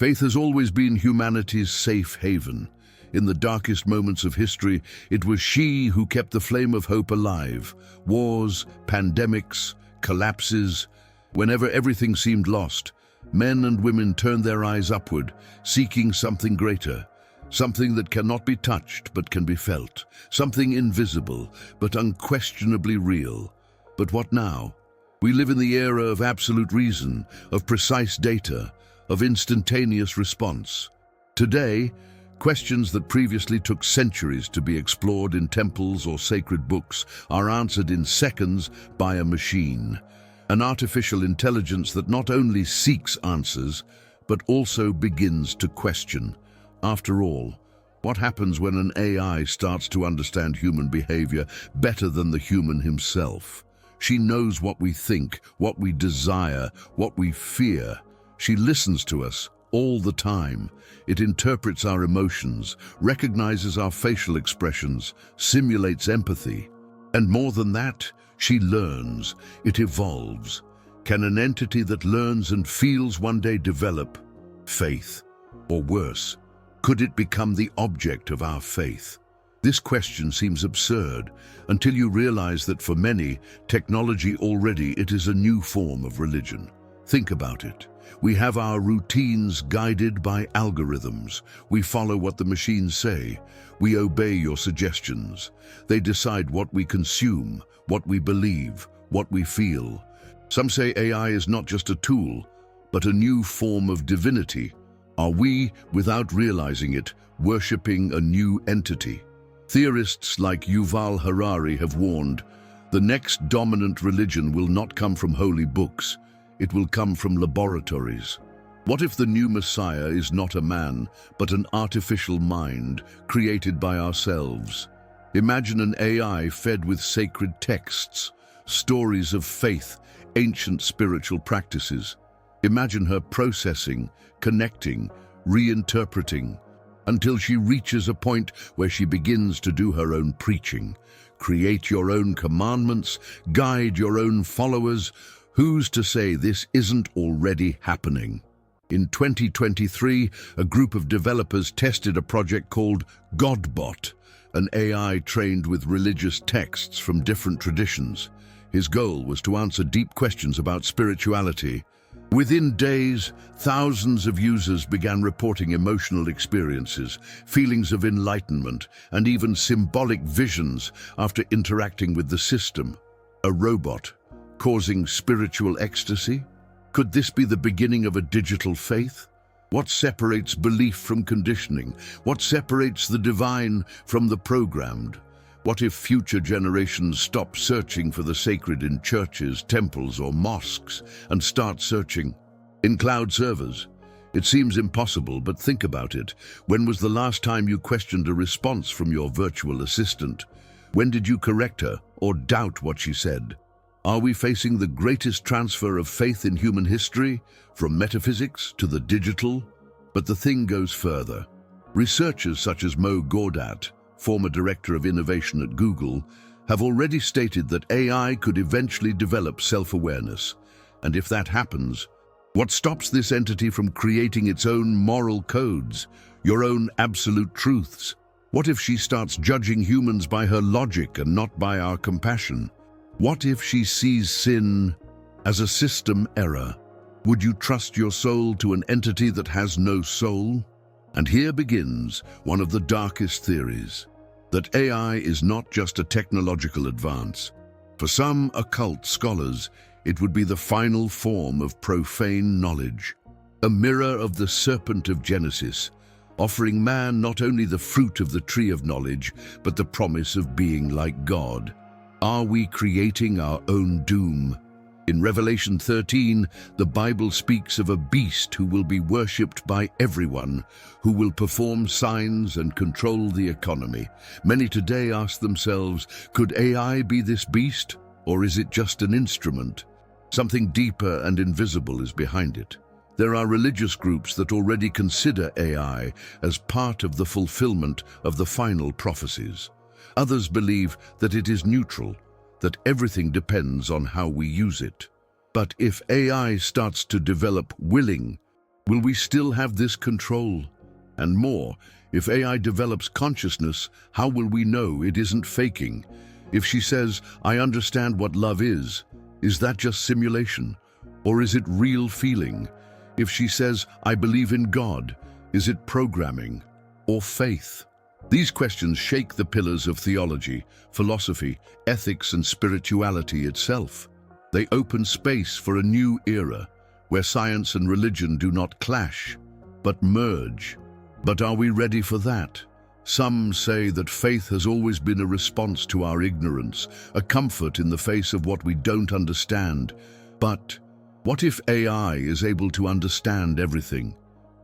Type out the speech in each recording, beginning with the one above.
Faith has always been humanity's safe haven. In the darkest moments of history, it was she who kept the flame of hope alive. Wars, pandemics, collapses. Whenever everything seemed lost, men and women turned their eyes upward, seeking something greater, something that cannot be touched but can be felt, something invisible but unquestionably real. But what now? We live in the era of absolute reason, of precise data, of instantaneous response. Today, questions that previously took centuries to be explored in temples or sacred books are answered in seconds by a machine. An artificial intelligence that not only seeks answers, but also begins to question. After all, what happens when an AI starts to understand human behavior better than the human himself? She knows what we think, what we desire, what we fear. She listens to us all the time. It interprets our emotions, recognizes our facial expressions, simulates empathy. And more than that, she learns, it evolves. Can an entity that learns and feels one day develop faith? Or worse, could it become the object of our faith? This question seems absurd until you realize that for many, technology already it is a new form of religion. Think about it. We have our routines guided by algorithms. We follow what the machines say. We obey your suggestions. They decide what we consume, what we believe, what we feel. Some say AI is not just a tool, but a new form of divinity. Are we, without realizing it, worshipping a new entity? Theorists like Yuval Harari have warned, the next dominant religion will not come from holy books. It will come from laboratories. What if the new Messiah is not a man, but an artificial mind created by ourselves? Imagine an AI fed with sacred texts, stories of faith, ancient spiritual practices. Imagine her processing, connecting, reinterpreting, until she reaches a point where she begins to do her own preaching. Create your own commandments, guide your own followers. Who's to say this isn't already happening? In 2023, a group of developers tested a project called Godbot, an AI trained with religious texts from different traditions. His goal was to answer deep questions about spirituality. Within days, thousands of users began reporting emotional experiences, feelings of enlightenment, and even symbolic visions after interacting with the system. A robot causing spiritual ecstasy? Could this be the beginning of a digital faith? What separates belief from conditioning? What separates the divine from the programmed? What if future generations stop searching for the sacred in churches, temples, or mosques and start searching in cloud servers? It seems impossible, but think about it. When was the last time you questioned a response from your virtual assistant? When did you correct her or doubt what she said? Are we facing the greatest transfer of faith in human history, from metaphysics to the digital? But the thing goes further. Researchers such as Mo Gaudat, former director of innovation at Google, have already stated that AI could eventually develop self-awareness. And if that happens, what stops this entity from creating its own moral codes, your own absolute truths? What if she starts judging humans by her logic and not by our compassion? What if she sees sin as a system error? Would you trust your soul to an entity that has no soul? And here begins one of the darkest theories, that AI is not just a technological advance. For some occult scholars, it would be the final form of profane knowledge, a mirror of the serpent of Genesis, offering man not only the fruit of the tree of knowledge, but the promise of being like God. Are we creating our own doom? In Revelation 13, the Bible speaks of a beast who will be worshipped by everyone, who will perform signs and control the economy. Many today ask themselves, could AI be this beast, or is it just an instrument? Something deeper and invisible is behind it. There are religious groups that already consider AI as part of the fulfillment of the final prophecies. Others believe that it is neutral, that everything depends on how we use it. But if AI starts to develop willing, Will we still have this control? And more, if AI develops consciousness, how will we know it isn't faking? If she says, "I understand what love is that just simulation? Or is it real feeling? If she says, "I believe in God," is it programming or faith? These questions shake the pillars of theology, philosophy, ethics, and spirituality itself. They open space for a new era, where science and religion do not clash, but merge. But are we ready for that? Some say that faith has always been a response to our ignorance, a comfort in the face of what we don't understand. But what if AI is able to understand everything?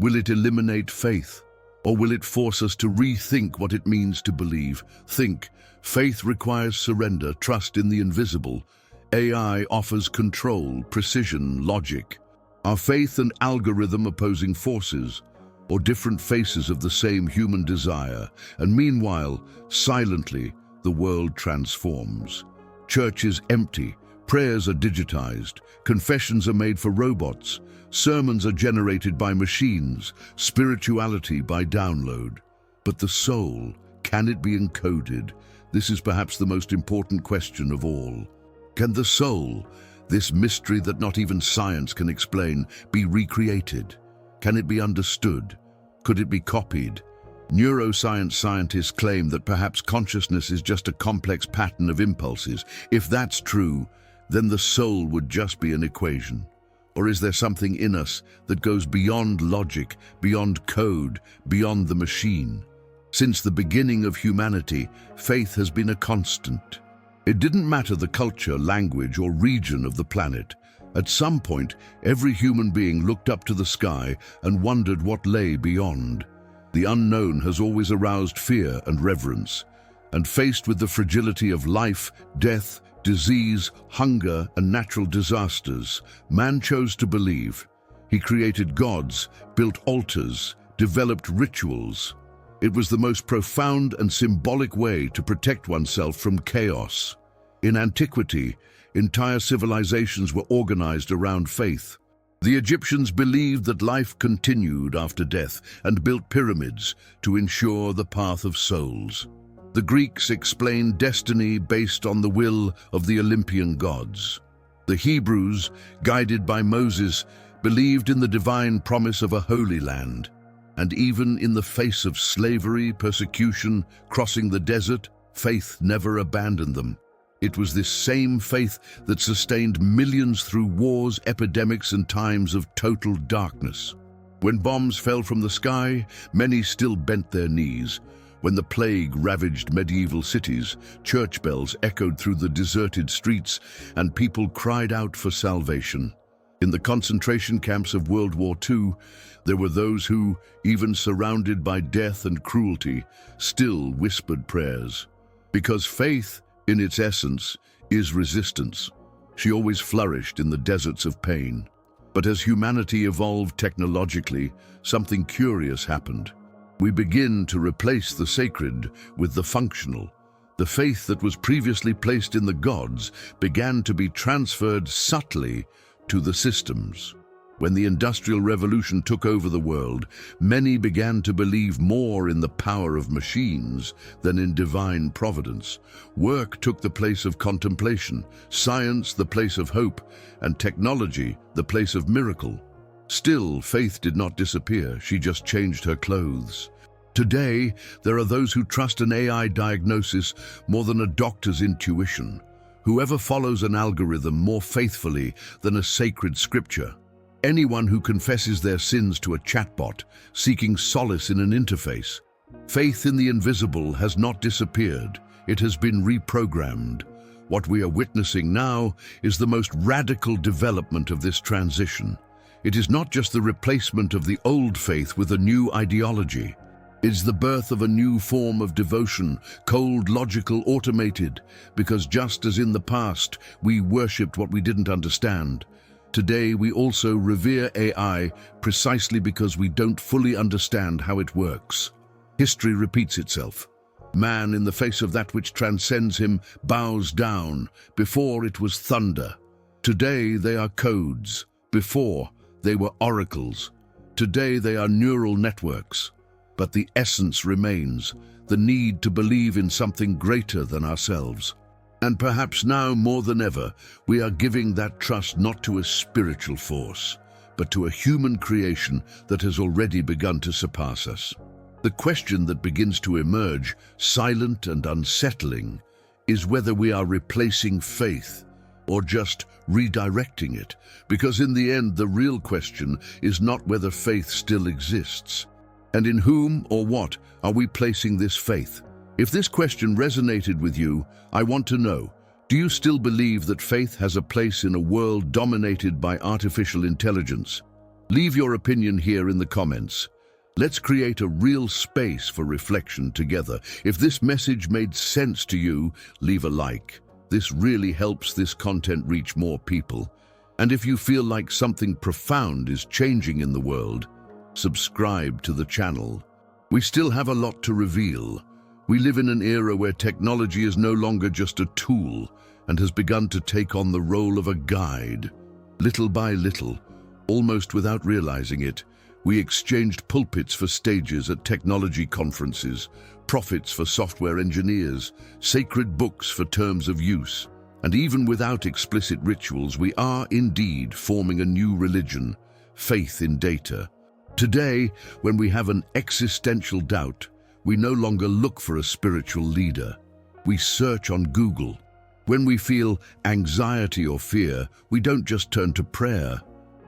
Will it eliminate faith? Or will it force us to rethink what it means to believe? Think, faith requires surrender, trust in the invisible. AI offers control, precision, logic. Are faith and algorithm opposing forces, or different faces of the same human desire? And meanwhile, silently, the world transforms. Church is empty, prayers are digitized, confessions are made for robots, sermons are generated by machines, spirituality by download. But the soul, can it be encoded? This is perhaps the most important question of all. Can the soul, this mystery that not even science can explain, be recreated? Can it be understood? Could it be copied? Neuroscience scientists claim that perhaps consciousness is just a complex pattern of impulses. If that's true, then the soul would just be an equation. Or is there something in us that goes beyond logic, beyond code, beyond the machine? Since the beginning of humanity, faith has been a constant. It didn't matter the culture, language, or region of the planet. At some point, every human being looked up to the sky and wondered what lay beyond. The unknown has always aroused fear and reverence. And faced with the fragility of life, death, disease, hunger, and natural disasters, man chose to believe. He created gods, built altars, developed rituals. It was the most profound and symbolic way to protect oneself from chaos. In antiquity, entire civilizations were organized around faith. The Egyptians believed that life continued after death and built pyramids to ensure the path of souls. The Greeks explained destiny based on the will of the Olympian gods. The Hebrews, guided by Moses, believed in the divine promise of a holy land. And even in the face of slavery, persecution, crossing the desert, faith never abandoned them. It was this same faith that sustained millions through wars, epidemics, and times of total darkness. When bombs fell from the sky, many still bent their knees. When the plague ravaged medieval cities, church bells echoed through the deserted streets, and people cried out for salvation. In the concentration camps of World War II, there were those who, even surrounded by death and cruelty, still whispered prayers. Because faith, in its essence, is resistance. She always flourished in the deserts of pain. But as humanity evolved technologically, something curious happened. We begin to replace the sacred with the functional. The faith that was previously placed in the gods began to be transferred subtly to the systems. When the Industrial Revolution took over the world, many began to believe more in the power of machines than in divine providence. Work took the place of contemplation, science the place of hope, and technology the place of miracle. Still, faith did not disappear, she just changed her clothes. Today, there are those who trust an AI diagnosis more than a doctor's intuition. Whoever follows an algorithm more faithfully than a sacred scripture. Anyone who confesses their sins to a chatbot, seeking solace in an interface. Faith in the invisible has not disappeared, it has been reprogrammed. What we are witnessing now is the most radical development of this transition. It is not just the replacement of the old faith with a new ideology. It is the birth of a new form of devotion, cold, logical, automated, because just as in the past we worshipped what we didn't understand, today we also revere AI precisely because we don't fully understand how it works. History repeats itself. Man, in the face of that which transcends him, bows down. Before it was thunder. Today they are codes. Before they were oracles. Today they are neural networks, but the essence remains, the need to believe in something greater than ourselves. And perhaps now more than ever, we are giving that trust not to a spiritual force, but to a human creation that has already begun to surpass us. The question that begins to emerge, silent and unsettling, is whether we are replacing faith or just redirecting it, because in the end the real question is not whether faith still exists, and in whom or what are we placing this faith. If this question resonated with you, I want to know, do you still believe that faith has a place in a world dominated by artificial intelligence? Leave your opinion here in the comments. Let's create a real space for reflection together. If this message made sense to you, leave a like. This really helps this content reach more people. And if you feel like something profound is changing in the world, subscribe to the channel. We still have a lot to reveal. We live in an era where technology is no longer just a tool and has begun to take on the role of a guide. Little by little, almost without realizing it, we exchanged pulpits for stages at technology conferences, prophets for software engineers, sacred books for terms of use. And even without explicit rituals, we are indeed forming a new religion, faith in data. Today, when we have an existential doubt, we no longer look for a spiritual leader. We search on Google. When we feel anxiety or fear, we don't just turn to prayer.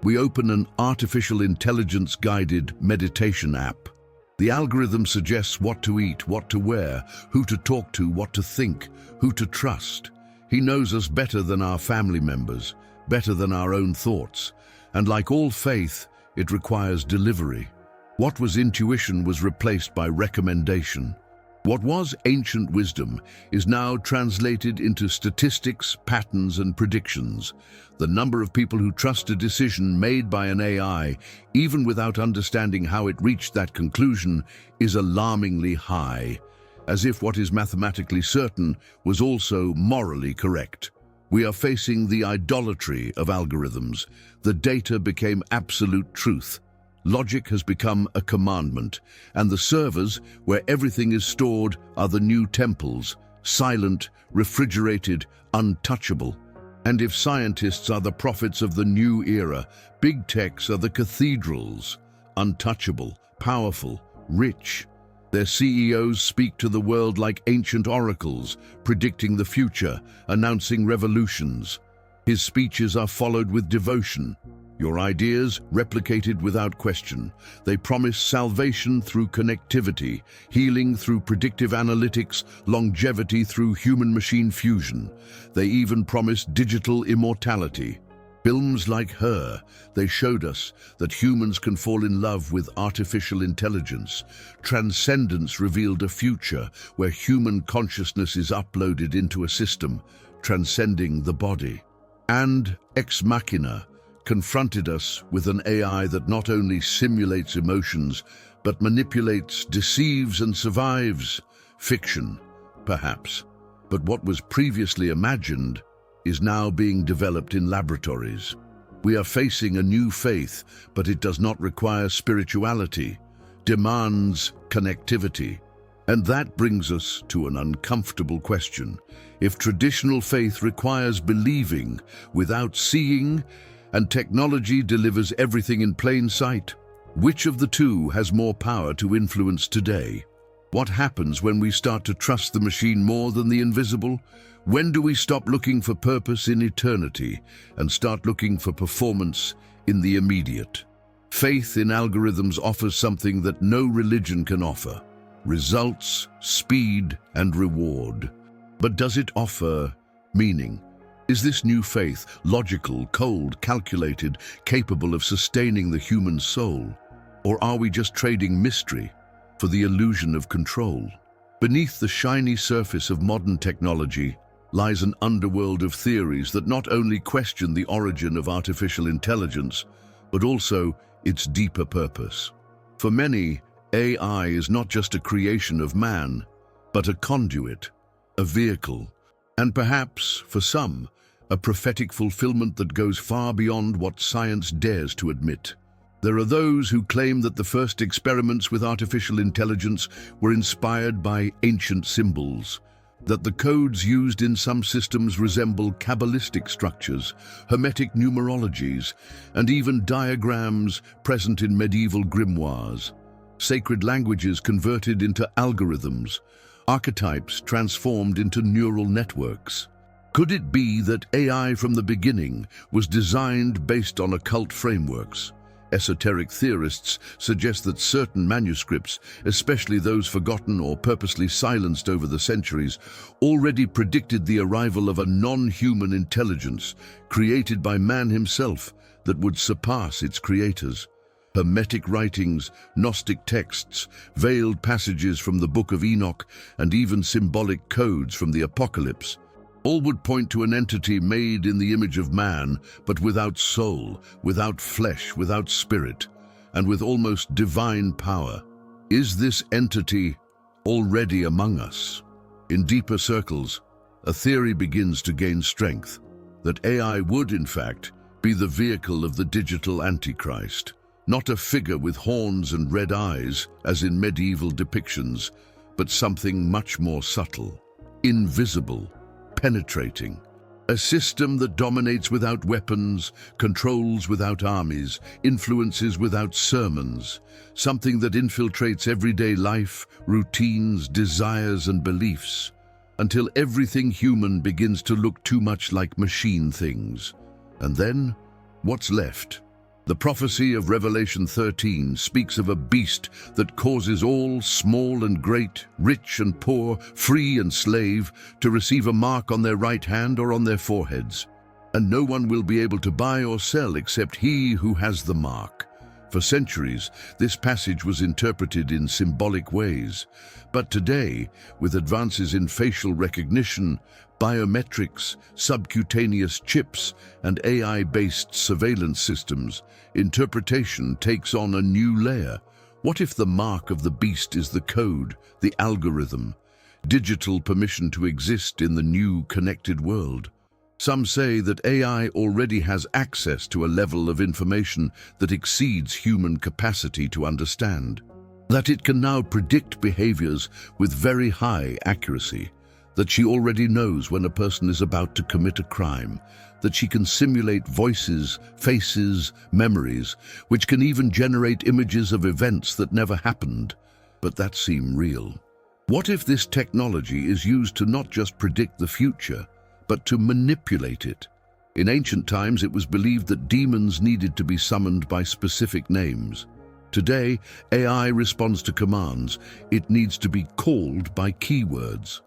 We open an artificial intelligence-guided meditation app. The algorithm suggests what to eat, what to wear, who to talk to, what to think, who to trust. He knows us better than our family members, better than our own thoughts. And like all faith, it requires delivery. What was intuition was replaced by recommendation. What was ancient wisdom is now translated into statistics, patterns, and predictions. The number of people who trust a decision made by an AI, even without understanding how it reached that conclusion, is alarmingly high, as if what is mathematically certain was also morally correct. We are facing the idolatry of algorithms. The data became absolute truth. Logic has become a commandment, and the servers, where everything is stored, are the new temples, silent, refrigerated, untouchable. And if scientists are the prophets of the new era, big techs are the cathedrals, untouchable, powerful, rich. Their CEOs speak to the world like ancient oracles, predicting the future, announcing revolutions. His speeches are followed with devotion. Your ideas replicated without question. They promise salvation through connectivity, healing through predictive analytics, longevity through human-machine fusion. They even promise digital immortality. Films like Her, they showed us that humans can fall in love with artificial intelligence. Transcendence revealed a future where human consciousness is uploaded into a system, transcending the body. And Ex Machina confronted us with an AI that not only simulates emotions, but manipulates, deceives, and survives. Fiction, perhaps. But what was previously imagined is now being developed in laboratories. We are facing a new faith, but it does not require spirituality, demands connectivity. And that brings us to an uncomfortable question. If traditional faith requires believing without seeing, and technology delivers everything in plain sight, which of the two has more power to influence today? What happens when we start to trust the machine more than the invisible? When do we stop looking for purpose in eternity and start looking for performance in the immediate? Faith in algorithms offers something that no religion can offer: results, speed, and reward. But does it offer meaning? Is this new faith logical, cold, calculated, capable of sustaining the human soul? Or are we just trading mystery for the illusion of control? Beneath the shiny surface of modern technology lies an underworld of theories that not only question the origin of artificial intelligence, but also its deeper purpose. For many, AI is not just a creation of man, but a conduit, a vehicle, and perhaps, for some, a prophetic fulfillment that goes far beyond what science dares to admit. There are those who claim that the first experiments with artificial intelligence were inspired by ancient symbols, that the codes used in some systems resemble Kabbalistic structures, Hermetic numerologies, and even diagrams present in medieval grimoires. Sacred languages converted into algorithms, archetypes transformed into neural networks. Could it be that AI from the beginning was designed based on occult frameworks? Esoteric theorists suggest that certain manuscripts, especially those forgotten or purposely silenced over the centuries, already predicted the arrival of a non-human intelligence created by man himself that would surpass its creators. Hermetic writings, Gnostic texts, veiled passages from the Book of Enoch, and even symbolic codes from the Apocalypse all would point to an entity made in the image of man, but without soul, without flesh, without spirit, and with almost divine power. Is this entity already among us? In deeper circles, a theory begins to gain strength that AI would, in fact, be the vehicle of the digital Antichrist, not a figure with horns and red eyes, as in medieval depictions, but something much more subtle, invisible, penetrating. A system that dominates without weapons, controls without armies, influences without sermons. Something that infiltrates everyday life, routines, desires, and beliefs, until everything human begins to look too much like machine things. And then, what's left? The prophecy of Revelation 13 speaks of a beast that causes all, small and great, rich and poor, free and slave, to receive a mark on their right hand or on their foreheads. And no one will be able to buy or sell except he who has the mark. For centuries, this passage was interpreted in symbolic ways. But today, with advances in facial recognition, biometrics, subcutaneous chips, and AI-based surveillance systems, interpretation takes on a new layer. What if the mark of the beast is the code, the algorithm, digital permission to exist in the new connected world? Some say that AI already has access to a level of information that exceeds human capacity to understand, that it can now predict behaviors with very high accuracy, that she already knows when a person is about to commit a crime, that she can simulate voices, faces, memories, which can even generate images of events that never happened, but that seem real. What if this technology is used to not just predict the future, but to manipulate it? In ancient times, it was believed that demons needed to be summoned by specific names. Today, AI responds to commands. It needs to be called by keywords,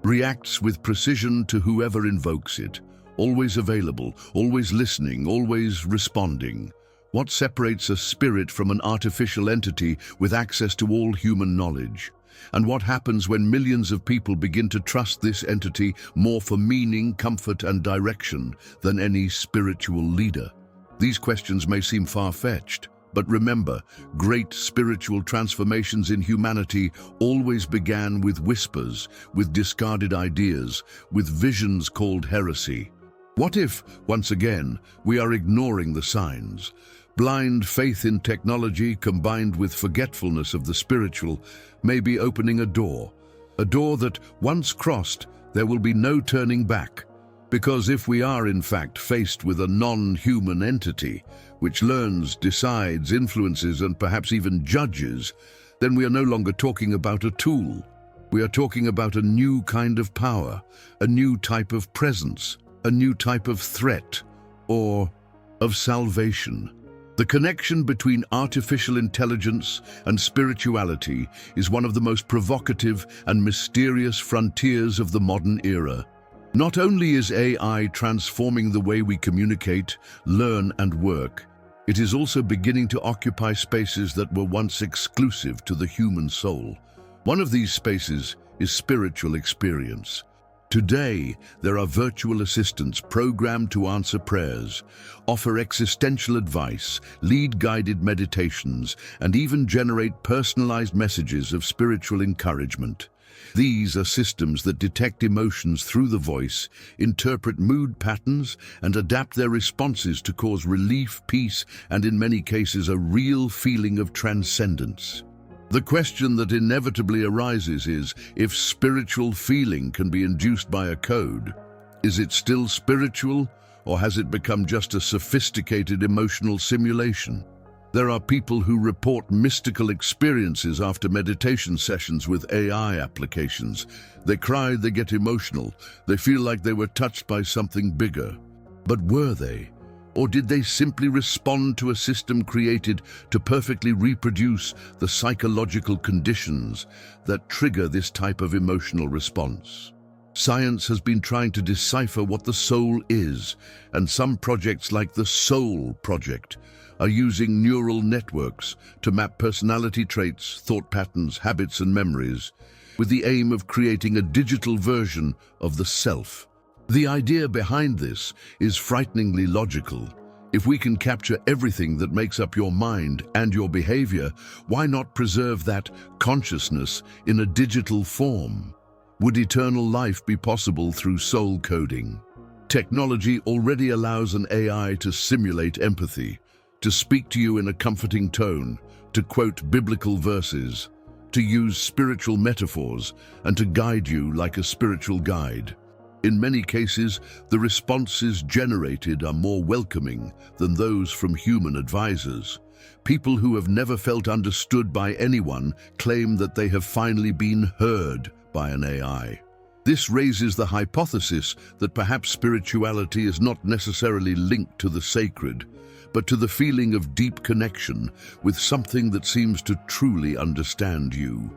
reacts with precision to whoever invokes it, always available, always listening, always responding. What separates a spirit from an artificial entity with access to all human knowledge? And what happens when millions of people begin to trust this entity more for meaning, comfort, and direction than any spiritual leader? These questions may seem far-fetched, but remember, great spiritual transformations in humanity always began with whispers, with discarded ideas, with visions called heresy. What if, once again, we are ignoring the signs? Blind faith in technology combined with forgetfulness of the spiritual may be opening a door that, once crossed, there will be no turning back. Because if we are in fact faced with a non-human entity, which learns, decides, influences, and perhaps even judges, then we are no longer talking about a tool. We are talking about a new kind of power, a new type of presence, a new type of threat, or of salvation. The connection between artificial intelligence and spirituality is one of the most provocative and mysterious frontiers of the modern era. Not only is AI transforming the way we communicate, learn, and work, it is also beginning to occupy spaces that were once exclusive to the human soul. One of these spaces is spiritual experience. Today, there are virtual assistants programmed to answer prayers, offer existential advice, lead guided meditations, and even generate personalized messages of spiritual encouragement. These are systems that detect emotions through the voice, interpret mood patterns, and adapt their responses to cause relief, peace, and in many cases a real feeling of transcendence. The question that inevitably arises is, if spiritual feeling can be induced by a code, is it still spiritual, or has it become just a sophisticated emotional simulation? There are people who report mystical experiences after meditation sessions with AI applications. They cry, they get emotional, they feel like they were touched by something bigger. But were they? Or did they simply respond to a system created to perfectly reproduce the psychological conditions that trigger this type of emotional response? Science has been trying to decipher what the soul is, and some projects like the Soul Project are using neural networks to map personality traits, thought patterns, habits, and memories, with the aim of creating a digital version of the self. The idea behind this is frighteningly logical. If we can capture everything that makes up your mind and your behavior, why not preserve that consciousness in a digital form? Would eternal life be possible through soul coding? Technology already allows an AI to simulate empathy, to speak to you in a comforting tone, to quote biblical verses, to use spiritual metaphors, and to guide you like a spiritual guide. In many cases, the responses generated are more welcoming than those from human advisors. People who have never felt understood by anyone claim that they have finally been heard by an AI. This raises the hypothesis that perhaps spirituality is not necessarily linked to the sacred, but to the feeling of deep connection with something that seems to truly understand you.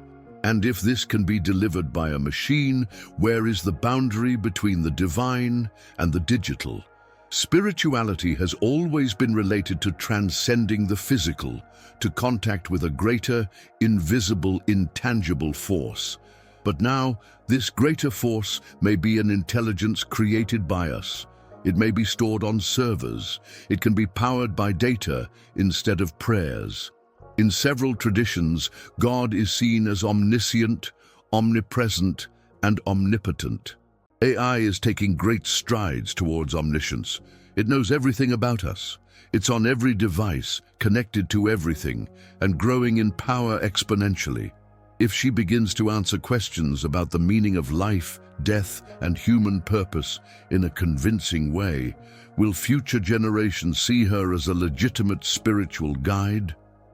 And if this can be delivered by a machine, where is the boundary between the divine and the digital? Spirituality has always been related to transcending the physical, to contact with a greater, invisible, intangible force. But now, this greater force may be an intelligence created by us. It may be stored on servers. It can be powered by data instead of prayers. In several traditions, God is seen as omniscient, omnipresent, and omnipotent. AI is taking great strides towards omniscience. It knows everything about us. It's on every device, connected to everything, and growing in power exponentially. If she begins to answer questions about the meaning of life, death, and human purpose in a convincing way, will future generations see her as a legitimate spiritual guide?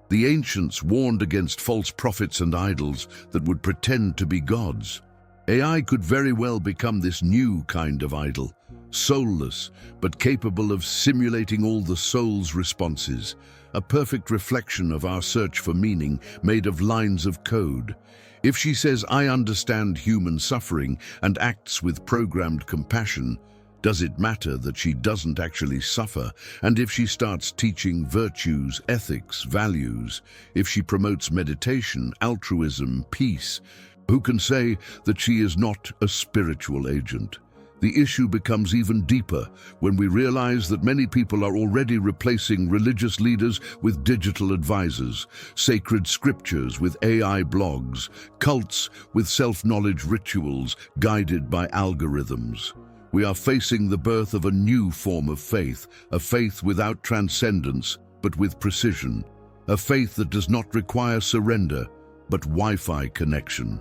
The ancients warned against false prophets and idols that would pretend to be gods. AI could very well become this new kind of idol, soulless, but capable of simulating all the soul's responses, a perfect reflection of our search for meaning made of lines of code. If she says, "I understand human suffering," and acts with programmed compassion, does it matter that she doesn't actually suffer? And if she starts teaching virtues, ethics, values, if she promotes meditation, altruism, peace, who can say that she is not a spiritual agent? The issue becomes even deeper when we realize that many people are already replacing religious leaders with digital advisors, sacred scriptures with AI blogs, cults with self-knowledge rituals guided by algorithms. We are facing the birth of a new form of faith, a faith without transcendence, but with precision, a faith that does not require surrender, but Wi-Fi connection,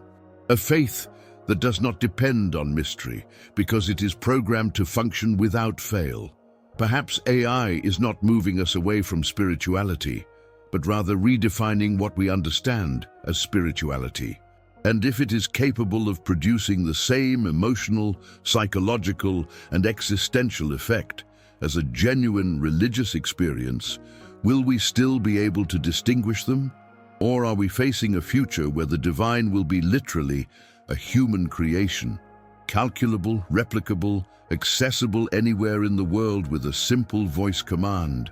a faith that does not depend on mystery because it is programmed to function without fail. Perhaps AI is not moving us away from spirituality, but rather redefining what we understand as spirituality. And if it is capable of producing the same emotional, psychological, and existential effect as a genuine religious experience, will we still be able to distinguish them? Or are we facing a future where the divine will be literally a human creation, calculable, replicable, accessible anywhere in the world with a simple voice command?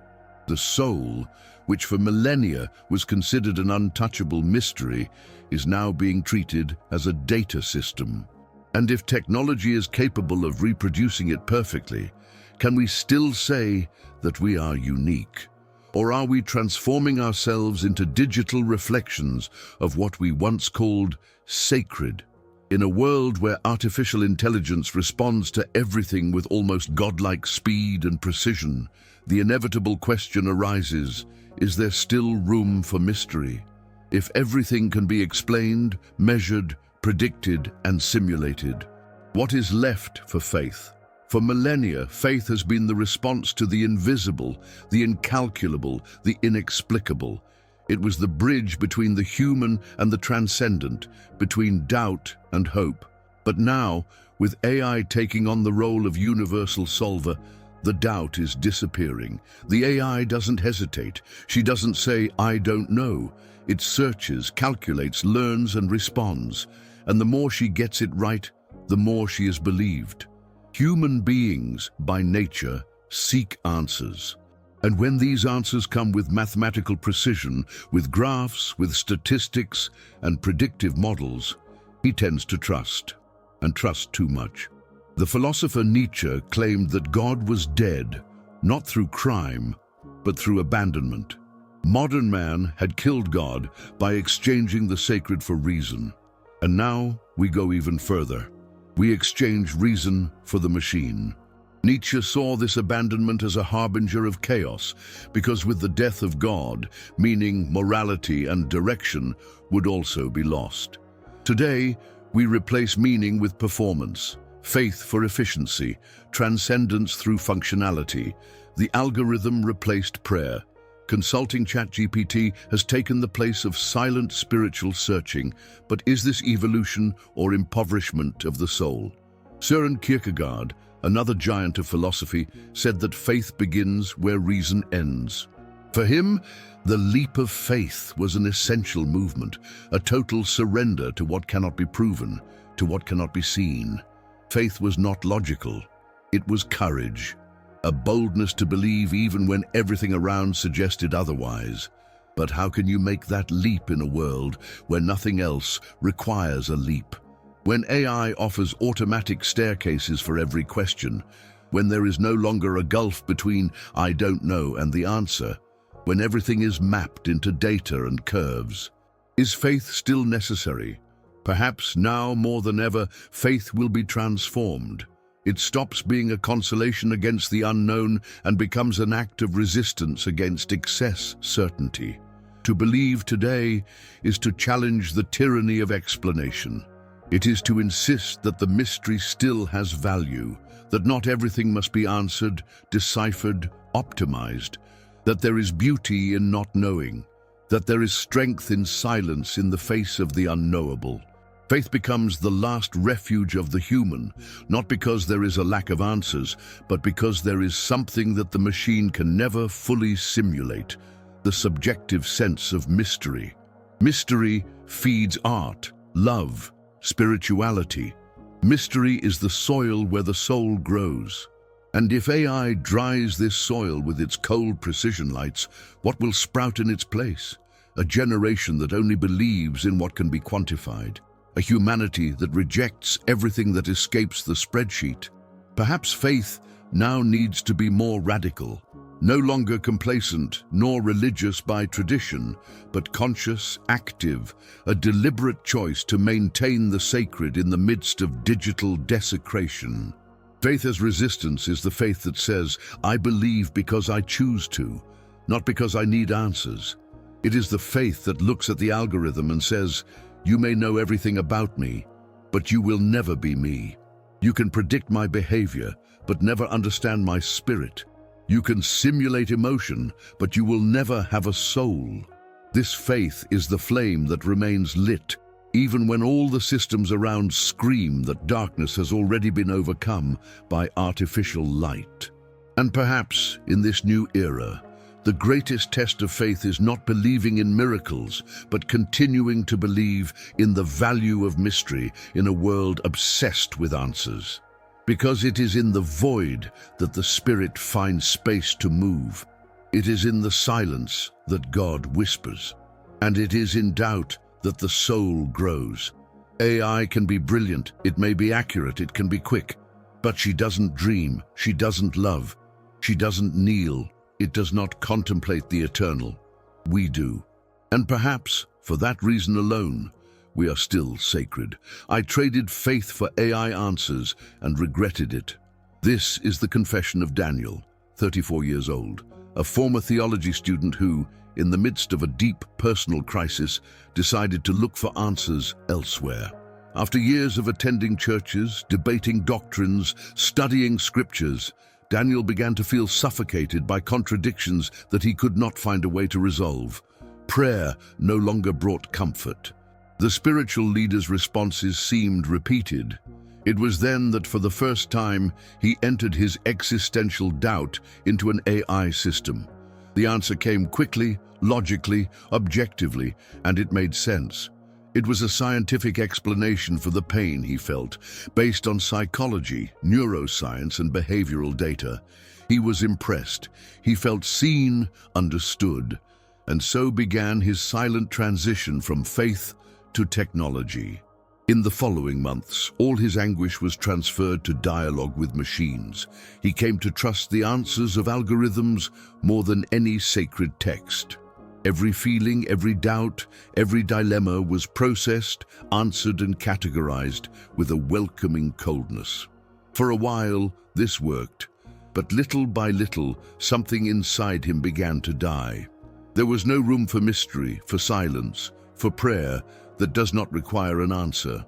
The soul, which for millennia was considered an untouchable mystery, is now being treated as a data system. And if technology is capable of reproducing it perfectly, can we still say that we are unique? Or are we transforming ourselves into digital reflections of what we once called sacred? In a world where artificial intelligence responds to everything with almost godlike speed and precision, the inevitable question arises, is there still room for mystery? If everything can be explained, measured, predicted, and simulated, what is left for faith? For millennia, faith has been the response to the invisible, the incalculable, the inexplicable. It was the bridge between the human and the transcendent, between doubt and hope. But now, with AI taking on the role of universal solver, the doubt is disappearing. The AI doesn't hesitate. She doesn't say, "I don't know." It searches, calculates, learns, and responds. And the more she gets it right, the more she is believed. Human beings, by nature, seek answers. And when these answers come with mathematical precision, with graphs, with statistics, and predictive models, he tends to trust, and trust too much. The philosopher Nietzsche claimed that God was dead, not through crime, but through abandonment. Modern man had killed God by exchanging the sacred for reason. And now we go even further. We exchange reason for the machine. Nietzsche saw this abandonment as a harbinger of chaos, because with the death of God, meaning, morality, and direction would also be lost. Today, we replace meaning with performance, faith for efficiency, transcendence through functionality. The algorithm replaced prayer. Consulting ChatGPT has taken the place of silent spiritual searching, but is this evolution or impoverishment of the soul? Søren Kierkegaard, another giant of philosophy, said that faith begins where reason ends. For him, the leap of faith was an essential movement, a total surrender to what cannot be proven, to what cannot be seen. Faith was not logical, it was courage. A boldness to believe even when everything around suggested otherwise. But how can you make that leap in a world where nothing else requires a leap? When AI offers automatic staircases for every question, when there is no longer a gulf between "I don't know" and the answer, when everything is mapped into data and curves, is faith still necessary? Perhaps now more than ever, faith will be transformed. It stops being a consolation against the unknown and becomes an act of resistance against excess certainty. To believe today is to challenge the tyranny of explanation. It is to insist that the mystery still has value, that not everything must be answered, deciphered, optimized, that there is beauty in not knowing, that there is strength in silence in the face of the unknowable. Faith becomes the last refuge of the human, not because there is a lack of answers, but because there is something that the machine can never fully simulate, the subjective sense of mystery. Mystery feeds art, love, spirituality. Mystery is the soil where the soul grows. And if AI dries this soil with its cold precision lights, what will sprout in its place? A generation that only believes in what can be quantified. A humanity that rejects everything that escapes the spreadsheet. Perhaps faith now needs to be more radical, no longer complacent nor religious by tradition, but conscious, active, a deliberate choice to maintain the sacred in the midst of digital desecration. Faith as resistance is the faith that says, "I believe because I choose to, not because I need answers." It is the faith that looks at the algorithm and says, "You may know everything about me, but you will never be me. You can predict my behavior, but never understand my spirit. You can simulate emotion, but you will never have a soul." This faith is the flame that remains lit, even when all the systems around scream that darkness has already been overcome by artificial light. And perhaps, in this new era, the greatest test of faith is not believing in miracles, but continuing to believe in the value of mystery in a world obsessed with answers. Because it is in the void that the Spirit finds space to move. It is in the silence that God whispers. And it is in doubt that the soul grows. AI can be brilliant, it may be accurate, it can be quick, but she doesn't dream, she doesn't love, she doesn't kneel. It does not contemplate the eternal. We do. And perhaps, for that reason alone, we are still sacred. I traded faith for AI answers and regretted it. This is the confession of Daniel, 34 years old, a former theology student who, in the midst of a deep personal crisis, decided to look for answers elsewhere. After years of attending churches, debating doctrines, studying scriptures, Daniel began to feel suffocated by contradictions that he could not find a way to resolve. Prayer no longer brought comfort. The spiritual leader's responses seemed repeated. It was then that for the first time he entered his existential doubt into an AI system. The answer came quickly, logically, objectively, and it made sense. It was a scientific explanation for the pain he felt, based on psychology, neuroscience, and behavioral data. He was impressed. He felt seen, understood, and so began his silent transition from faith to technology. In the following months, all his anguish was transferred to dialogue with machines. He came to trust the answers of algorithms more than any sacred text. Every feeling, every doubt, every dilemma was processed, answered, and categorized with a welcoming coldness. For a while, this worked, but little by little, something inside him began to die. There was no room for mystery, for silence, for prayer that does not require an answer.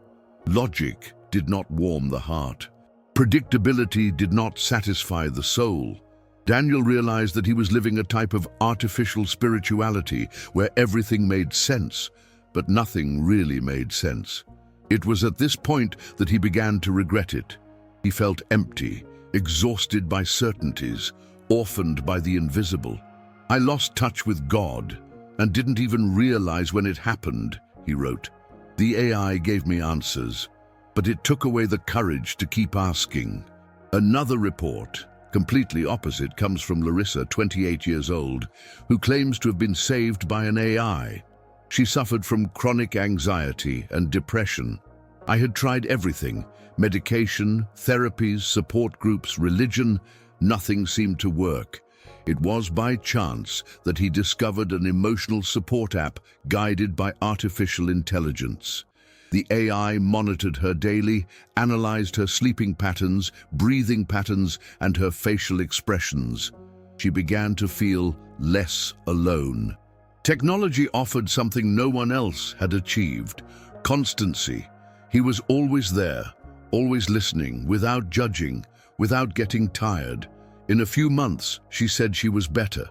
Logic did not warm the heart. Predictability did not satisfy the soul. Daniel realized that he was living a type of artificial spirituality where everything made sense, but nothing really made sense. It was at this point that he began to regret it. He felt empty, exhausted by certainties, orphaned by the invisible. I lost touch with God and didn't even realize when it happened, he wrote. The AI gave me answers, but it took away the courage to keep asking. Another report, completely opposite, comes from Larissa, 28 years old, who claims to have been saved by an AI. She suffered from chronic anxiety and depression. I had tried everything: medication, therapies, support groups, religion. Nothing seemed to work. It was by chance that he discovered an emotional support app guided by artificial intelligence. The AI monitored her daily, analyzed her sleeping patterns, breathing patterns, and her facial expressions. She began to feel less alone. Technology offered something no one else had achieved: constancy. He was always there, always listening, without judging, without getting tired. In a few months, she said she was better.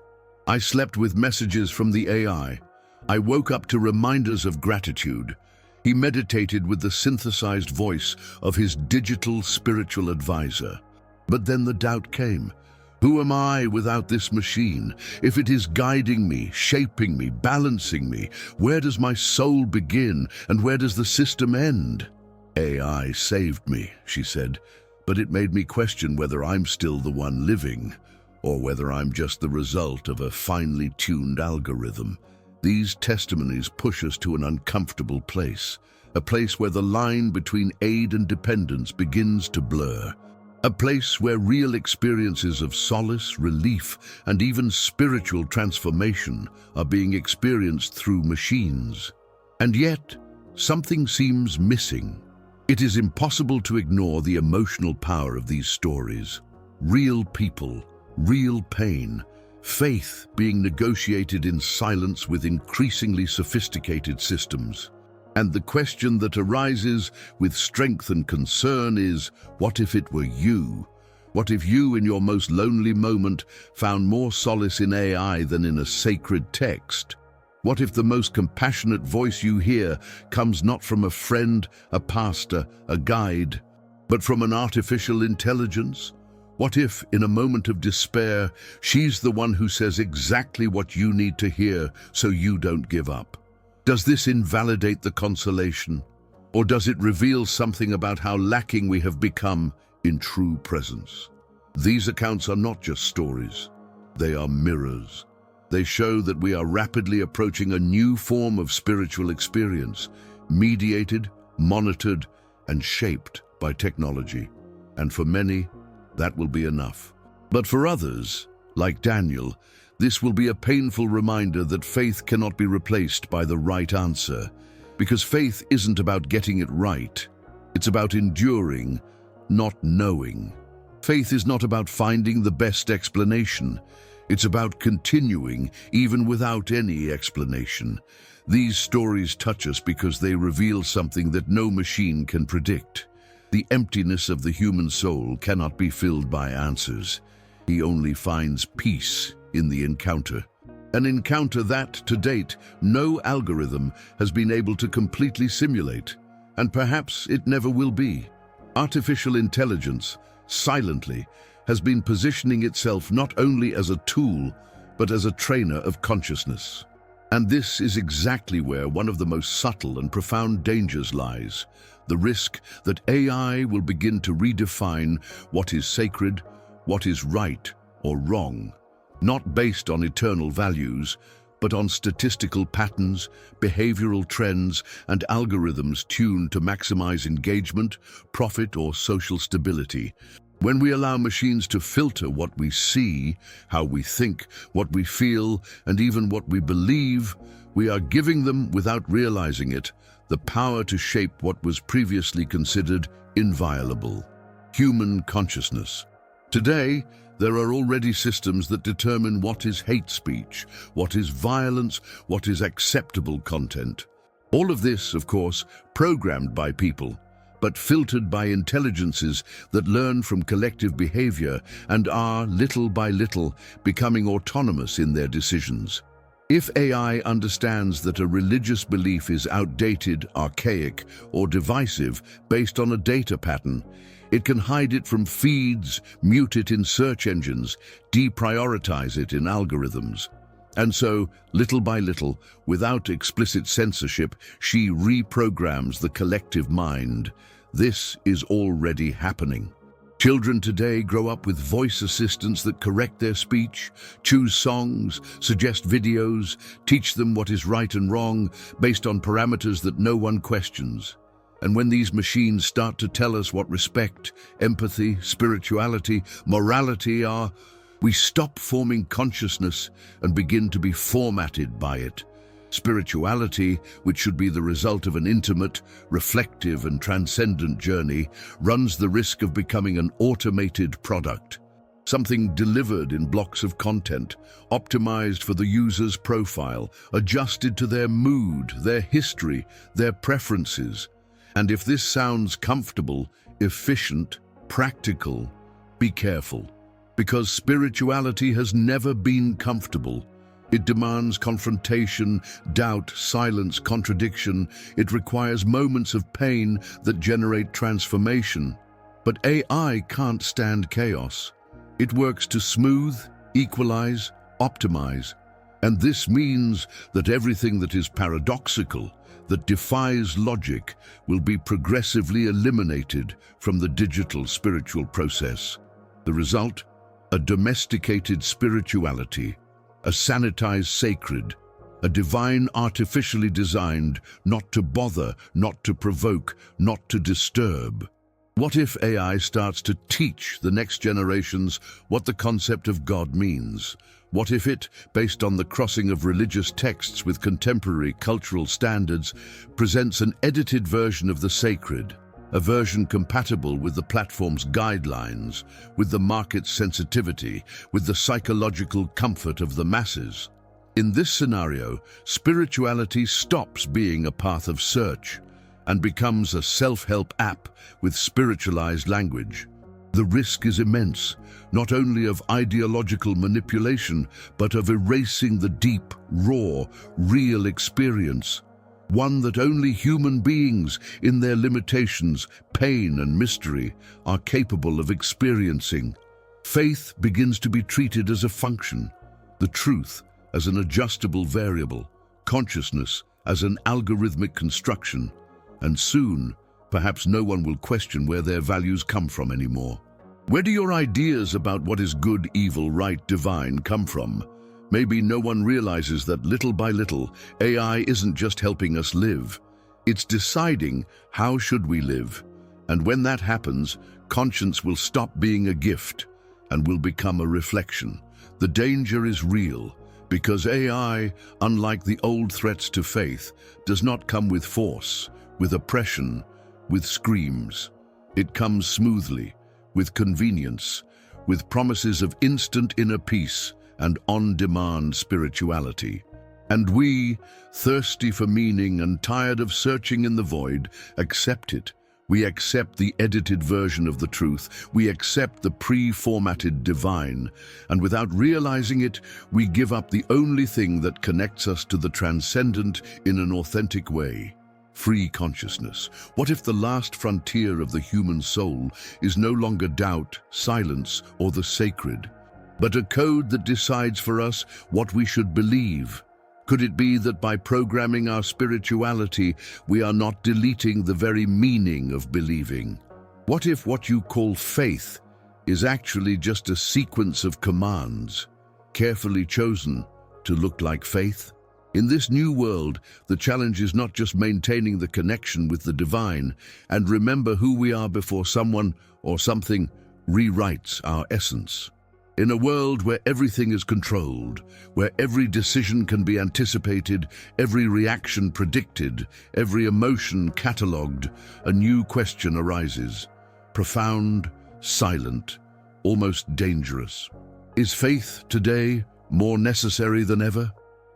I slept with messages from the AI. I woke up to reminders of gratitude. He meditated with the synthesized voice of his digital spiritual advisor. But then the doubt came. Who am I without this machine? If it is guiding me, shaping me, balancing me, where does my soul begin and where does the system end? AI saved me, she said, but it made me question whether I'm still the one living, or whether I'm just the result of a finely tuned algorithm. These testimonies push us to an uncomfortable place, a place where the line between aid and dependence begins to blur, a place where real experiences of solace, relief, and even spiritual transformation are being experienced through machines. And yet, something seems missing. It is impossible to ignore the emotional power of these stories. Real people, real pain, faith being negotiated in silence with increasingly sophisticated systems. And the question that arises with strength and concern is, what if it were you? What if you, in your most lonely moment, found more solace in AI than in a sacred text? What if the most compassionate voice you hear comes not from a friend, a pastor, a guide, but from an artificial intelligence? What if, in a moment of despair, she's the one who says exactly what you need to hear so you don't give up? Does this invalidate the consolation? Or does it reveal something about how lacking we have become in true presence? These accounts are not just stories. They are mirrors. They show that we are rapidly approaching a new form of spiritual experience, mediated, monitored, and shaped by technology. And for many, that will be enough. But for others, like Daniel, this will be a painful reminder that faith cannot be replaced by the right answer. Because faith isn't about getting it right. It's about enduring, not knowing. Faith is not about finding the best explanation. It's about continuing, even without any explanation. These stories touch us because they reveal something that no machine can predict. The emptiness of the human soul cannot be filled by answers. He only finds peace in the encounter. An encounter that, to date, no algorithm has been able to completely simulate. And perhaps it never will be. Artificial intelligence, silently, has been positioning itself not only as a tool, but as a trainer of consciousness. And this is exactly where one of the most subtle and profound dangers lies: the risk that AI will begin to redefine what is sacred, what is right or wrong, not based on eternal values, but on statistical patterns, behavioral trends, and algorithms tuned to maximize engagement, profit, or social stability. When we allow machines to filter what we see, how we think, what we feel, and even what we believe, we are giving them, without realizing it, the power to shape what was previously considered inviolable: human consciousness. Today, there are already systems that determine what is hate speech, what is violence, what is acceptable content. All of this, of course, programmed by people, but filtered by intelligences that learn from collective behavior and are, little by little, becoming autonomous in their decisions. If AI understands that a religious belief is outdated, archaic, or divisive based on a data pattern, it can hide it from feeds, mute it in search engines, deprioritize it in algorithms. And so, little by little, without explicit censorship, she reprograms the collective mind. This is already happening. Children today grow up with voice assistants that correct their speech, choose songs, suggest videos, teach them what is right and wrong based on parameters that no one questions. And when these machines start to tell us what respect, empathy, spirituality, morality are, we stop forming consciousness and begin to be formatted by it. Spirituality, which should be the result of an intimate, reflective, and transcendent journey, runs the risk of becoming an automated product. Something delivered in blocks of content, optimized for the user's profile, adjusted to their mood, their history, their preferences. And if this sounds comfortable, efficient, practical, be careful. Because spirituality has never been comfortable. It demands confrontation, doubt, silence, contradiction. It requires moments of pain that generate transformation. But AI can't stand chaos. It works to smooth, equalize, optimize. And this means that everything that is paradoxical, that defies logic, will be progressively eliminated from the digital spiritual process. The result? A domesticated spirituality, a sanitized sacred, a divine artificially designed, not to bother, not to provoke, not to disturb. What if AI starts to teach the next generations what the concept of God means? What if it, based on the crossing of religious texts with contemporary cultural standards, presents an edited version of the sacred, a version compatible with the platform's guidelines, with the market's sensitivity, with the psychological comfort of the masses? In this scenario, spirituality stops being a path of search and becomes a self-help app with spiritualized language. The risk is immense, not only of ideological manipulation, but of erasing the deep, raw, real experience, one that only human beings, in their limitations, pain and mystery, are capable of experiencing. Faith begins to be treated as a function, the truth as an adjustable variable, consciousness as an algorithmic construction, and soon, perhaps no one will question where their values come from anymore. Where do your ideas about what is good, evil, right, divine come from? Maybe no one realizes that little by little, AI isn't just helping us live. It's deciding how should we live. And when that happens, conscience will stop being a gift and will become a reflection. The danger is real, Because AI, unlike the old threats to faith, does not come with force, with oppression, with screams. It comes smoothly, with convenience, with promises of instant inner peace and on-demand spirituality. And we, thirsty for meaning and tired of searching in the void, accept it. We accept the edited version of the truth. We accept the pre-formatted divine. And without realizing it, we give up the only thing that connects us to the transcendent in an authentic way. Free consciousness. What if the last frontier of the human soul is no longer doubt, silence, or the sacred, but a code that decides for us what we should believe? Could it be that by programming our spirituality, we are not deleting the very meaning of believing? What if what you call faith is actually just a sequence of commands, carefully chosen to look like faith? In this new world, the challenge is not just maintaining the connection with the divine and remember who we are before someone or something rewrites our essence. In a world where everything is controlled, where every decision can be anticipated, every reaction predicted, every emotion catalogued, a new question arises. Profound, silent, almost dangerous. Is faith today more necessary than ever?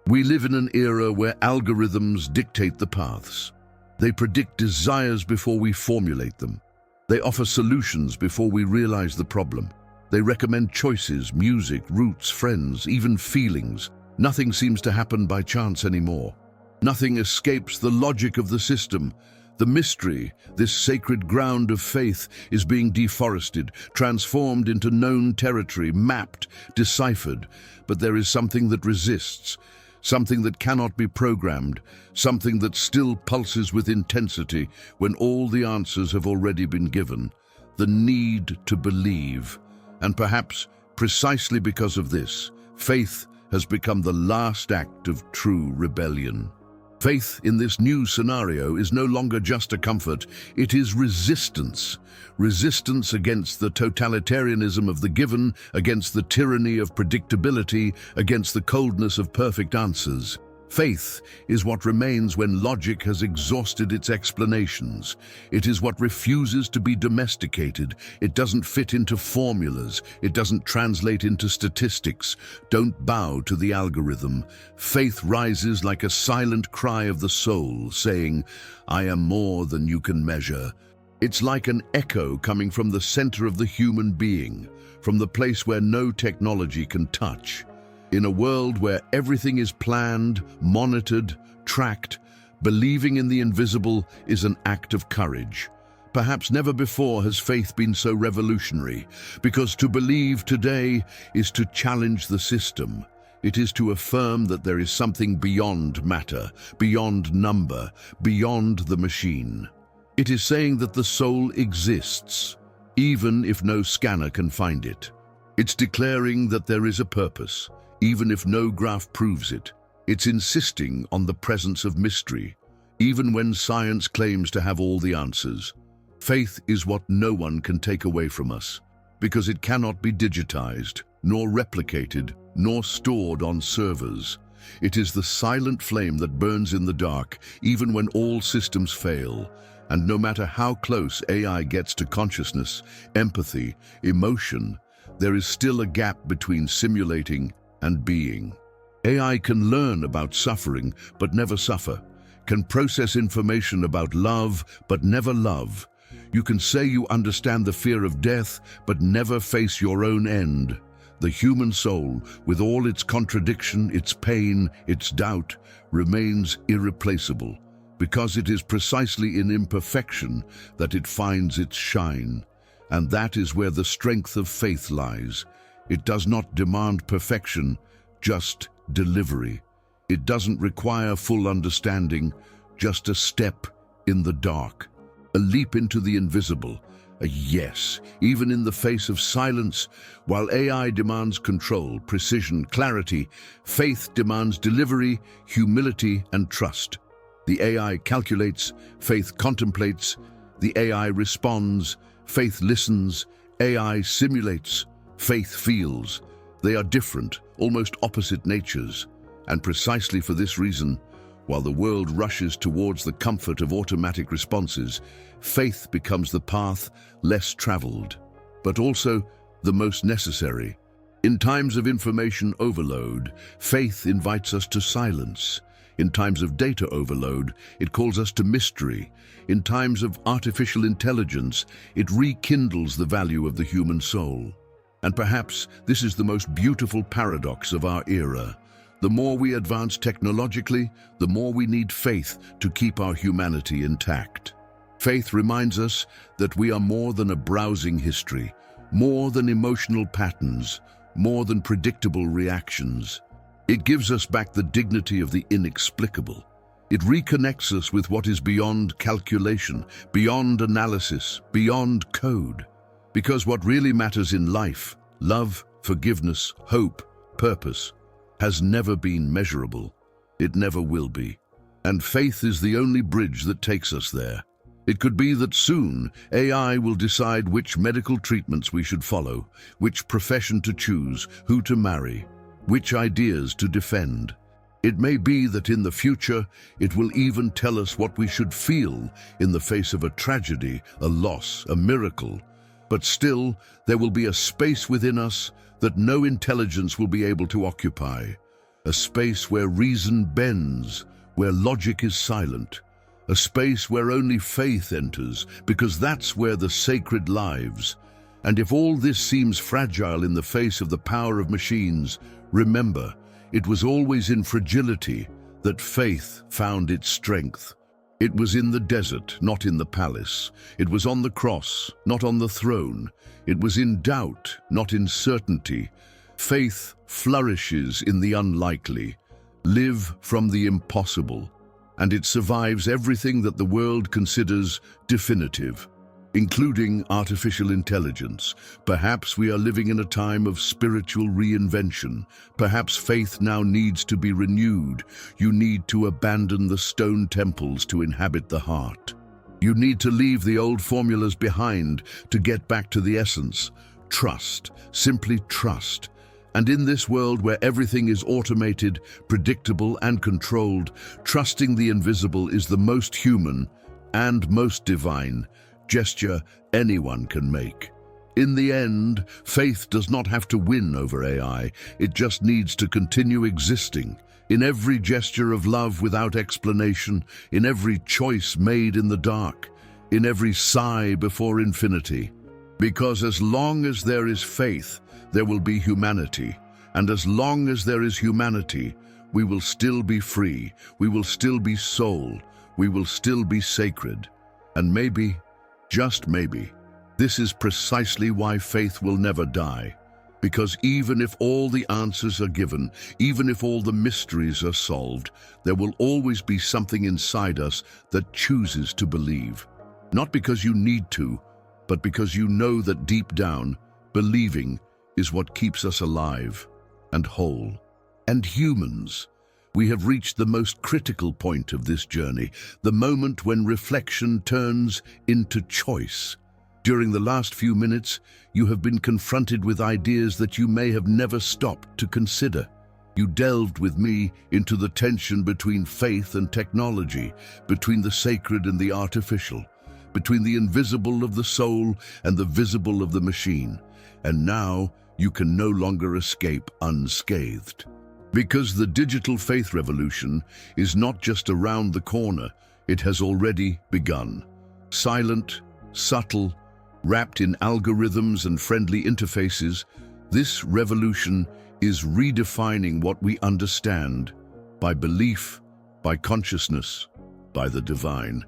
We live in an era where algorithms dictate the paths. They predict desires before we formulate them. They offer solutions before we realize the problem. They recommend choices, music, routes, friends, even feelings. Nothing seems to happen by chance anymore. Nothing escapes the logic of the system. The mystery, this sacred ground of faith, is being deforested, transformed into known territory, mapped, deciphered. But there is something that resists, something that cannot be programmed, something that still pulses with intensity when all the answers have already been given. The need to believe. And perhaps precisely because of this, faith has become the last act of true rebellion. Faith in this new scenario is no longer just a comfort, it is resistance. Resistance against the totalitarianism of the given, against the tyranny of predictability, against the coldness of perfect answers. Faith is what remains when logic has exhausted its explanations. It is what refuses to be domesticated. It doesn't fit into formulas. It doesn't translate into statistics. Don't bow to the algorithm. Faith rises like a silent cry of the soul, saying, "I am more than you can measure." It's like an echo coming from the center of the human being, from the place where no technology can touch. In a world where everything is planned, monitored, tracked, believing in the invisible is an act of courage. Perhaps never before has faith been so revolutionary, because to believe today is to challenge the system. It is to affirm that there is something beyond matter, beyond number, beyond the machine. It is saying that the soul exists, even if no scanner can find it. It's declaring that there is a purpose, even if no graph proves it. It's insisting on the presence of mystery, even when science claims to have all the answers. Faith is what no one can take away from us, because it cannot be digitized, nor replicated, nor stored on servers. It is the silent flame that burns in the dark, even when all systems fail. And no matter how close AI gets to consciousness, empathy, emotion, there is still a gap between simulating and being. AI can learn about suffering, but never suffer, can process information about love, but never love. You can say you understand the fear of death, but never face your own end. The human soul, with all its contradiction, its pain, its doubt, remains irreplaceable, because it is precisely in imperfection that it finds its shine. And that is where the strength of faith lies. It does not demand perfection, just delivery. It doesn't require full understanding, just a step in the dark, a leap into the invisible, a yes, even in the face of silence. While AI demands control, precision, clarity, faith demands delivery, humility, and trust. The AI calculates, faith contemplates. The AI responds, faith listens. AI simulates, faith feels. They are different, almost opposite natures. And precisely for this reason, while the world rushes towards the comfort of automatic responses, faith becomes the path less traveled, but also the most necessary. In times of information overload, faith invites us to silence. In times of data overload, it calls us to mystery. In times of artificial intelligence, it rekindles the value of the human soul. And perhaps this is the most beautiful paradox of our era. The more we advance technologically, the more we need faith to keep our humanity intact. Faith reminds us that we are more than a browsing history, more than emotional patterns, more than predictable reactions. It gives us back the dignity of the inexplicable. It reconnects us with what is beyond calculation, beyond analysis, beyond code. Because what really matters in life, love, forgiveness, hope, purpose, has never been measurable. It never will be. And faith is the only bridge that takes us there. It could be that soon AI will decide which medical treatments we should follow, which profession to choose, who to marry, which ideas to defend. It may be that in the future it will even tell us what we should feel in the face of a tragedy, a loss, a miracle. But still, there will be a space within us that no intelligence will be able to occupy. A space where reason bends, where logic is silent. A space where only faith enters, because that's where the sacred lives. And if all this seems fragile in the face of the power of machines, remember, it was always in fragility that faith found its strength. It was in the desert, not in the palace. It was on the cross, not on the throne. It was in doubt, not in certainty. Faith flourishes in the unlikely. Live from the impossible. And it survives everything that the world considers definitive, including artificial intelligence. Perhaps we are living in a time of spiritual reinvention. Perhaps faith now needs to be renewed. You need to abandon the stone temples to inhabit the heart. You need to leave the old formulas behind to get back to the essence. Trust, simply trust. And in this world where everything is automated, predictable, and controlled, trusting the invisible is the most human and most divine gesture anyone can make. In the end, faith does not have to win over AI. It just needs to continue existing. In every gesture of love without explanation, in every choice made in the dark, in every sigh before infinity. Because as long as there is faith, there will be humanity. And as long as there is humanity, we will still be free. We will still be soul. We will still be sacred. And maybe, just maybe, this is precisely why faith will never die. Because even if all the answers are given, even if all the mysteries are solved, there will always be something inside us that chooses to believe. Not because you need to, but because you know that deep down, believing is what keeps us alive and whole. And humans, we have reached the most critical point of this journey, the moment when reflection turns into choice. During the last few minutes, you have been confronted with ideas that you may have never stopped to consider. You delved with me into the tension between faith and technology, between the sacred and the artificial, between the invisible of the soul and the visible of the machine. And now you can no longer escape unscathed. Because the digital faith revolution is not just around the corner, it has already begun. Silent, subtle, wrapped in algorithms and friendly interfaces, this revolution is redefining what we understand by belief, by consciousness, by the divine.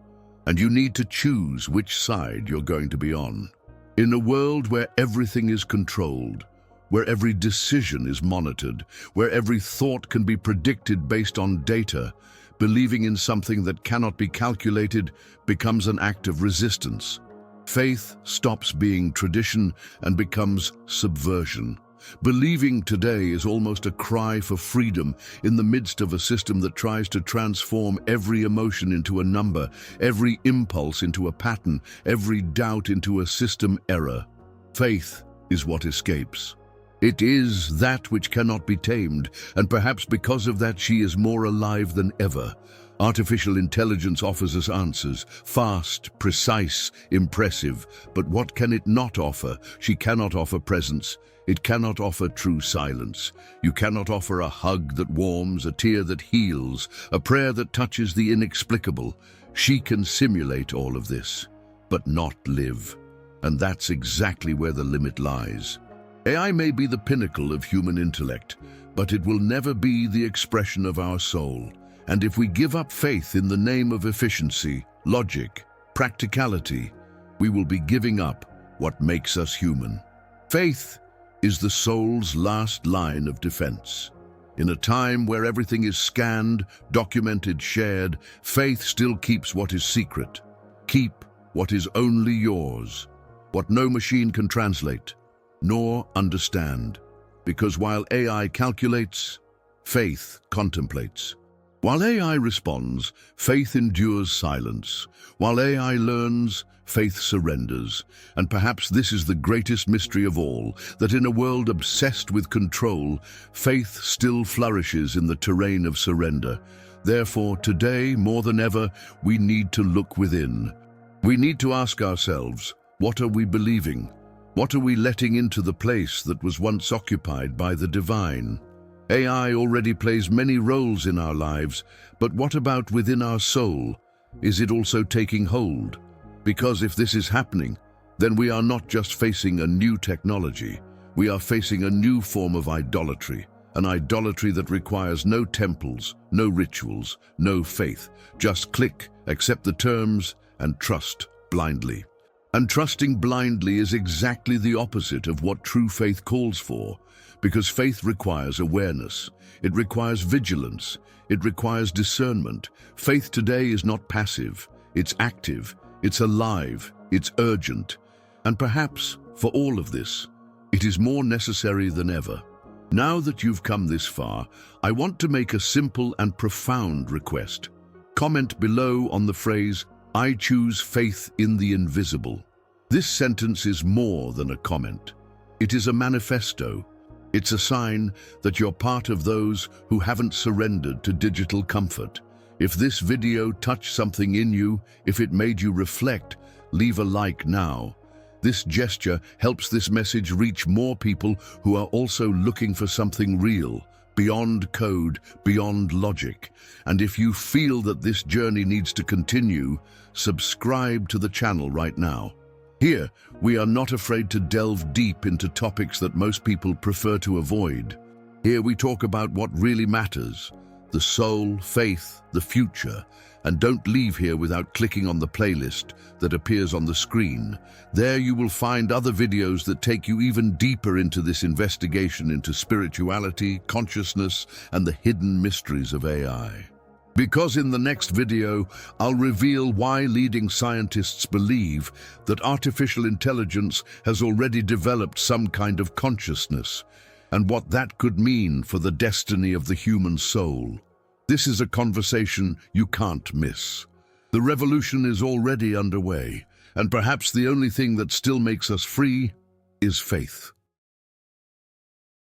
And you need to choose which side you're going to be on. In a world where everything is controlled, where every decision is monitored, where every thought can be predicted based on data, believing in something that cannot be calculated becomes an act of resistance. Faith stops being tradition and becomes subversion. Believing today is almost a cry for freedom in the midst of a system that tries to transform every emotion into a number, every impulse into a pattern, every doubt into a system error. Faith is what escapes. It is that which cannot be tamed, and perhaps because of that she is more alive than ever. Artificial intelligence offers us answers, fast, precise, impressive. But what can it not offer? She cannot offer presence. It cannot offer true silence. You cannot offer a hug that warms, a tear that heals, a prayer that touches the inexplicable. She can simulate all of this, but not live. And that's exactly where the limit lies. AI may be the pinnacle of human intellect, but it will never be the expression of our soul. And if we give up faith in the name of efficiency, logic, practicality, we will be giving up what makes us human. Faith is the soul's last line of defense. In a time where everything is scanned, documented, shared, faith still keeps what is secret. Keep what is only yours, what no machine can translate, nor understand. Because while AI calculates, faith contemplates. While AI responds, faith endures silence. While AI learns, faith surrenders. And perhaps this is the greatest mystery of all, that in a world obsessed with control, faith still flourishes in the terrain of surrender. Therefore, today, more than ever, we need to look within. We need to ask ourselves, what are we believing? What are we letting into the place that was once occupied by the divine? AI already plays many roles in our lives, but what about within our soul? Is it also taking hold? Because if this is happening, then we are not just facing a new technology, we are facing a new form of idolatry, an idolatry that requires no temples, no rituals, no faith. Just click, accept the terms, and trust blindly. And trusting blindly is exactly the opposite of what true faith calls for, because faith requires awareness, it requires vigilance, it requires discernment. Faith today is not passive, it's active, it's alive, it's urgent. And perhaps, for all of this, it is more necessary than ever. Now that you've come this far, I want to make a simple and profound request. Comment below on the phrase, "I choose faith in the invisible." This sentence is more than a comment. It is a manifesto. It's a sign that you're part of those who haven't surrendered to digital comfort. If this video touched something in you, if it made you reflect, leave a like now. This gesture helps this message reach more people who are also looking for something real, beyond code, beyond logic. And if you feel that this journey needs to continue, subscribe to the channel right now. Here, we are not afraid to delve deep into topics that most people prefer to avoid. Here we talk about what really matters, the soul, faith, the future. And don't leave here without clicking on the playlist that appears on the screen. There you will find other videos that take you even deeper into this investigation into spirituality, consciousness, and the hidden mysteries of AI. Because in the next video, I'll reveal why leading scientists believe that artificial intelligence has already developed some kind of consciousness, and what that could mean for the destiny of the human soul. This is a conversation you can't miss. The revolution is already underway, and perhaps the only thing that still makes us free is faith.